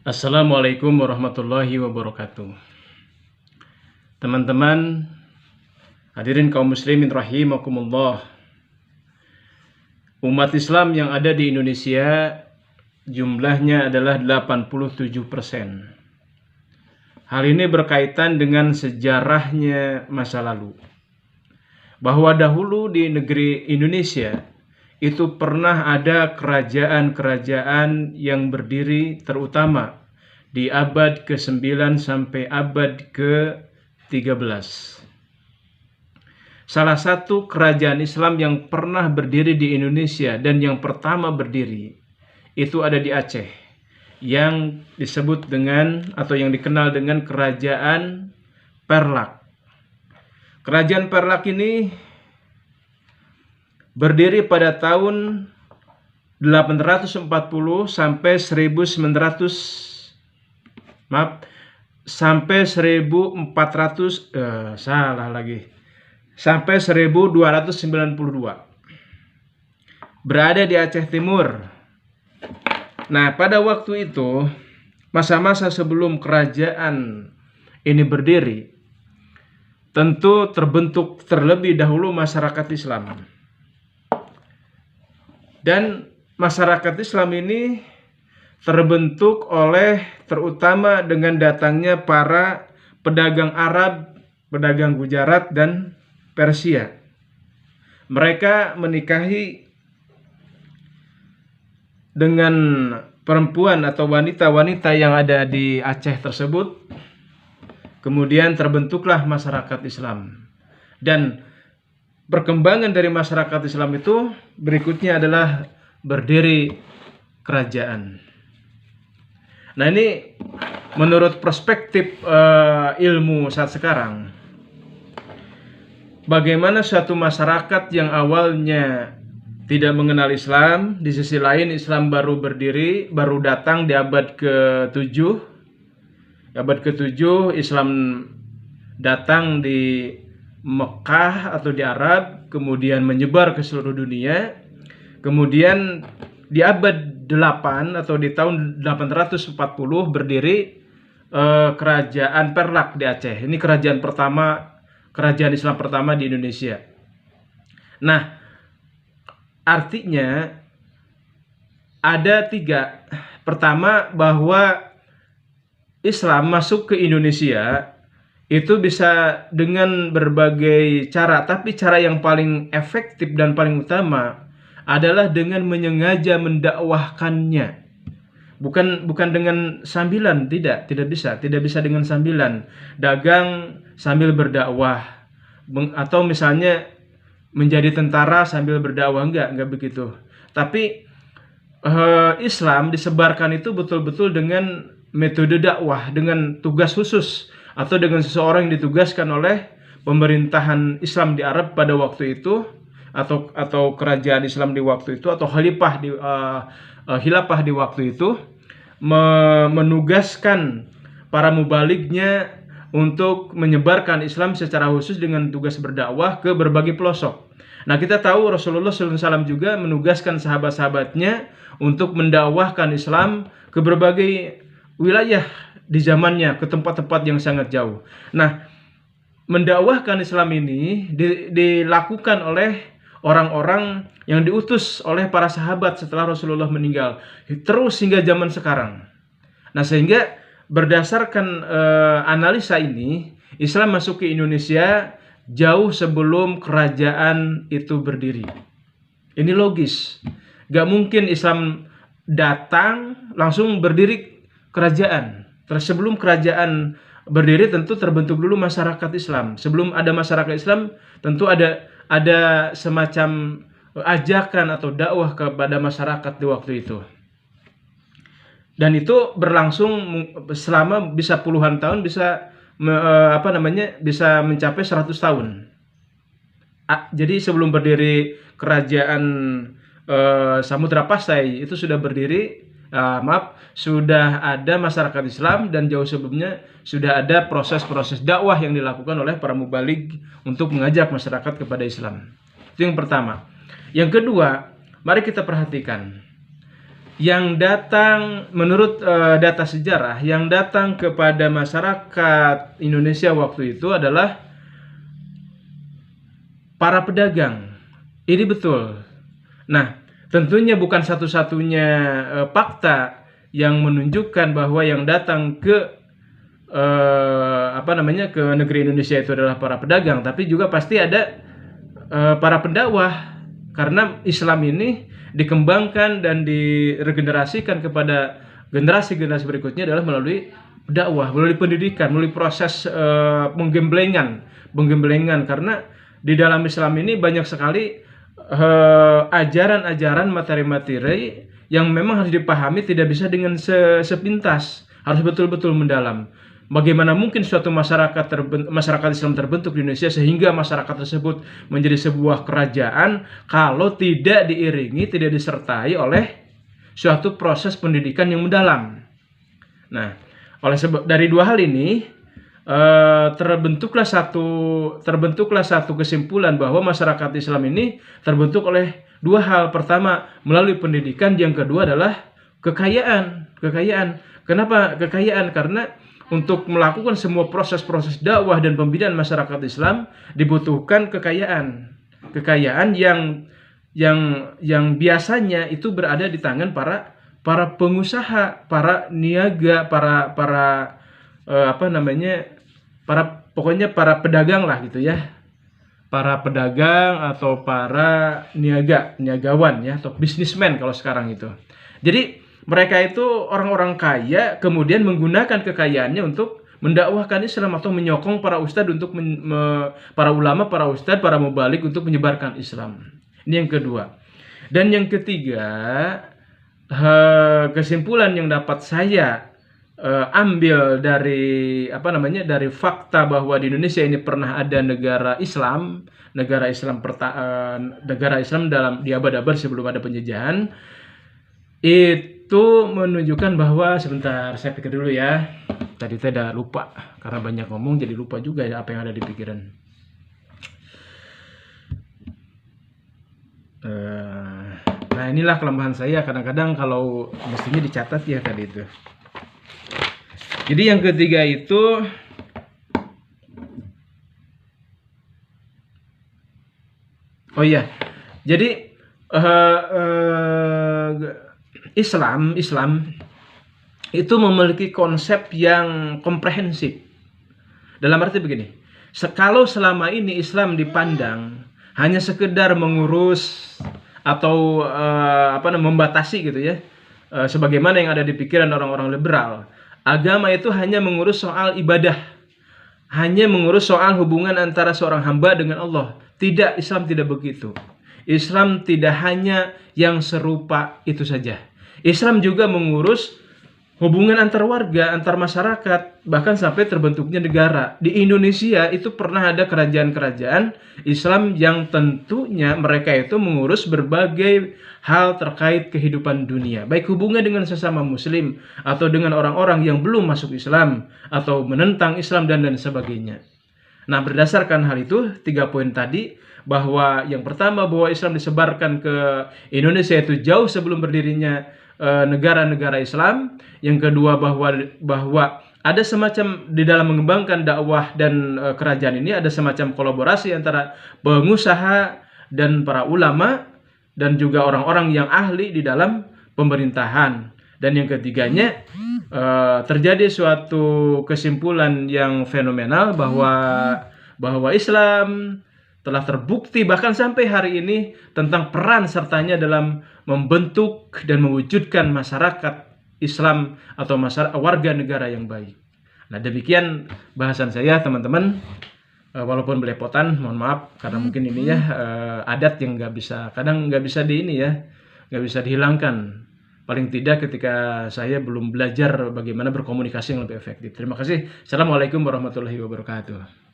Assalamualaikum warahmatullahi wabarakatuh. Teman-teman, hadirin kaum muslimin rahimakumullah. Umat Islam yang ada di Indonesia jumlahnya adalah 87%. Hal ini berkaitan dengan sejarahnya masa lalu. Bahwa dahulu di negeri Indonesia itu pernah ada kerajaan-kerajaan yang berdiri terutama di abad ke-9 sampai abad ke-13. Salah satu kerajaan Islam yang pernah berdiri di Indonesia dan yang pertama berdiri itu ada di Aceh, yang disebut dengan atau yang dikenal dengan Kerajaan Perlak. Kerajaan Perlak ini berdiri pada tahun 840 sampai 1292. Berada di Aceh Timur. Nah, pada waktu itu, masa-masa sebelum kerajaan ini berdiri, tentu terbentuk terlebih dahulu masyarakat Islam. Dan masyarakat Islam ini terbentuk oleh terutama dengan datangnya para pedagang Arab, pedagang Gujarat dan Persia. Mereka menikahi dengan perempuan atau wanita-wanita yang ada di Aceh tersebut. Kemudian terbentuklah masyarakat Islam. Dan perkembangan dari masyarakat Islam itu berikutnya adalah berdiri kerajaan. Nah, ini menurut perspektif ilmu saat sekarang, bagaimana suatu masyarakat yang awalnya tidak mengenal Islam, di sisi lain Islam baru berdiri, baru datang di abad ke-7. Abad ke-7 Islam datang di Mekah atau di Arab, kemudian menyebar ke seluruh dunia. Kemudian di abad 8 atau di tahun 840 berdiri Kerajaan Perlak di Aceh. Ini kerajaan Islam pertama di Indonesia. Nah, artinya ada 3. Pertama, bahwa Islam masuk ke Indonesia itu bisa dengan berbagai cara, tapi cara yang paling efektif dan paling utama adalah dengan menyengaja mendakwahkannya. Bukan dengan sambilan, tidak bisa dengan sambilan dagang sambil berdakwah, atau misalnya menjadi tentara sambil berdakwah, enggak begitu. Tapi Islam disebarkan itu betul-betul dengan metode dakwah, dengan tugas khusus atau dengan seseorang yang ditugaskan oleh pemerintahan Islam di Arab pada waktu itu, atau kerajaan Islam di waktu itu, atau khilafah di waktu itu, menugaskan para mubalignya untuk menyebarkan Islam secara khusus dengan tugas berdakwah ke berbagai pelosok. Nah, kita tahu Rasulullah SAW juga menugaskan sahabat-sahabatnya untuk mendakwahkan Islam ke berbagai wilayah di zamannya, ke tempat-tempat yang sangat jauh. Nah, mendakwahkan Islam ini dilakukan oleh orang-orang yang diutus oleh para sahabat setelah Rasulullah meninggal, terus hingga zaman sekarang. Nah, sehingga berdasarkan analisa ini, Islam masuk ke Indonesia jauh sebelum kerajaan itu berdiri. Ini logis. Gak mungkin Islam datang langsung berdiri kerajaan. Terus sebelum kerajaan berdiri tentu terbentuk dulu masyarakat Islam. Sebelum ada masyarakat Islam tentu ada semacam ajakan atau dakwah kepada masyarakat di waktu itu. Dan itu berlangsung selama bisa puluhan tahun, bisa mencapai 100 tahun. Jadi sebelum berdiri kerajaan Samudra Pasai itu sudah berdiri, sudah ada masyarakat Islam, dan jauh sebelumnya sudah ada proses-proses dakwah yang dilakukan oleh para mubaligh untuk mengajak masyarakat kepada Islam. Itu yang pertama. Yang kedua, mari kita perhatikan yang datang menurut data sejarah yang datang kepada masyarakat Indonesia waktu itu adalah para pedagang. Ini betul. Nah, tentunya bukan satu-satunya fakta yang menunjukkan bahwa yang datang ke ke negeri Indonesia itu adalah para pedagang, tapi juga pasti ada para pendakwah, karena Islam ini dikembangkan dan diregenerasikan kepada generasi-generasi berikutnya adalah melalui dakwah, melalui pendidikan, melalui proses penggemblengan, karena di dalam Islam ini banyak sekali ajaran-ajaran materi-materi yang memang harus dipahami, tidak bisa dengan sepintas, harus betul-betul mendalam. Bagaimana mungkin suatu masyarakat Islam terbentuk di Indonesia sehingga masyarakat tersebut menjadi sebuah kerajaan kalau tidak diiringi, tidak disertai oleh suatu proses pendidikan yang mendalam. Nah, dari dua hal ini terbentuklah satu kesimpulan bahwa masyarakat Islam ini terbentuk oleh dua hal. Pertama, melalui pendidikan, yang kedua adalah kekayaan. Kenapa kekayaan? Karena untuk melakukan semua proses-proses dakwah dan pembinaan masyarakat Islam dibutuhkan kekayaan yang biasanya itu berada di tangan para pengusaha, para niaga, para pedagang lah gitu ya, para pedagang atau para niagawan ya, atau bisnismen kalau sekarang itu. Jadi mereka itu orang-orang kaya, kemudian menggunakan kekayaannya untuk mendakwahkan Islam atau menyokong para ustadz untuk para ulama, para ustadz, para mubalik untuk menyebarkan Islam. Ini yang kedua. Dan yang ketiga, kesimpulan yang dapat saya ambil dari dari fakta bahwa di Indonesia ini pernah ada negara Islam dalam di abad-abad sebelum ada penjajahan. Itu menunjukkan bahwa, sebentar saya pikir dulu ya, tadi saya udah lupa karena banyak ngomong jadi lupa juga ya apa yang ada di pikiran. Nah, inilah kelemahan saya, kadang-kadang kalau mestinya dicatat ya tadi itu. Jadi yang ketiga itu jadi Islam itu memiliki konsep yang komprehensif. Dalam arti begini, kalau selama ini Islam dipandang hanya sekedar mengurus atau membatasi gitu ya, sebagaimana yang ada di pikiran orang-orang liberal, agama itu hanya mengurus soal ibadah, hanya mengurus soal hubungan antara seorang hamba dengan Allah. Tidak, Islam tidak begitu. Islam tidak hanya yang serupa itu saja. Islam juga mengurus hubungan antar warga, antar masyarakat, bahkan sampai terbentuknya negara. Di Indonesia itu pernah ada kerajaan-kerajaan Islam yang tentunya mereka itu mengurus berbagai hal terkait kehidupan dunia, baik hubungan dengan sesama muslim atau dengan orang-orang yang belum masuk Islam atau menentang Islam dan sebagainya. Nah, berdasarkan hal itu, 3 poin tadi, bahwa yang pertama bahwa Islam disebarkan ke Indonesia itu jauh sebelum berdirinya negara-negara Islam. Yang kedua bahwa ada semacam di dalam mengembangkan dakwah dan kerajaan ini ada semacam kolaborasi antara pengusaha dan para ulama dan juga orang-orang yang ahli di dalam pemerintahan. Dan yang ketiganya terjadi suatu kesimpulan yang fenomenal bahwa Islam telah terbukti bahkan sampai hari ini tentang peran sertanya dalam membentuk dan mewujudkan masyarakat Islam atau warga negara yang baik. Nah, demikian bahasan saya teman-teman. Walaupun belepotan, mohon maaf karena mungkin ini ya adat yang nggak bisa dihilangkan. Paling tidak ketika saya belum belajar bagaimana berkomunikasi yang lebih efektif. Terima kasih. Assalamualaikum warahmatullahi wabarakatuh.